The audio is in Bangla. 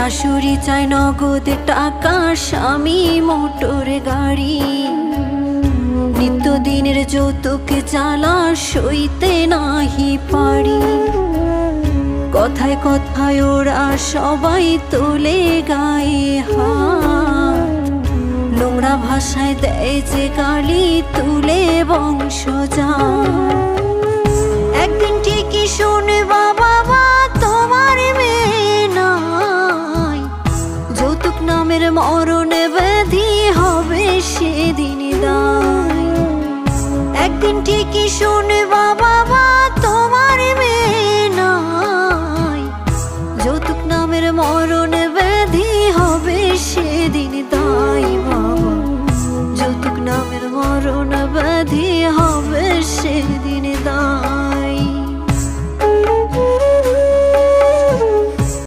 শাশুড়ি চায় নগদ টাকা, স্বামী মোটর গাড়ি। নিত্যদিনের যৌতুক জ্বালা সইতে নাহি পারি। কথায় কথায় ওরা সবাই তোলে গায়ে হাত, নোংরা ভাষায় দেয় যে গালি, তুলে বংশজাত। একদিন ঠিকই শুনবা বাবা তোমার মেয়ে নাই, যৌতুক নামের মরণ ব্যাধি হবে সেদিন দায়। একদিন ঠিকই শুনবা বাবা তোমার মেয়ে নাই, যৌতুক নামের মরণ ব্যাধি হবে সেদিন দায়। বাবা যৌতুক নামের মরণ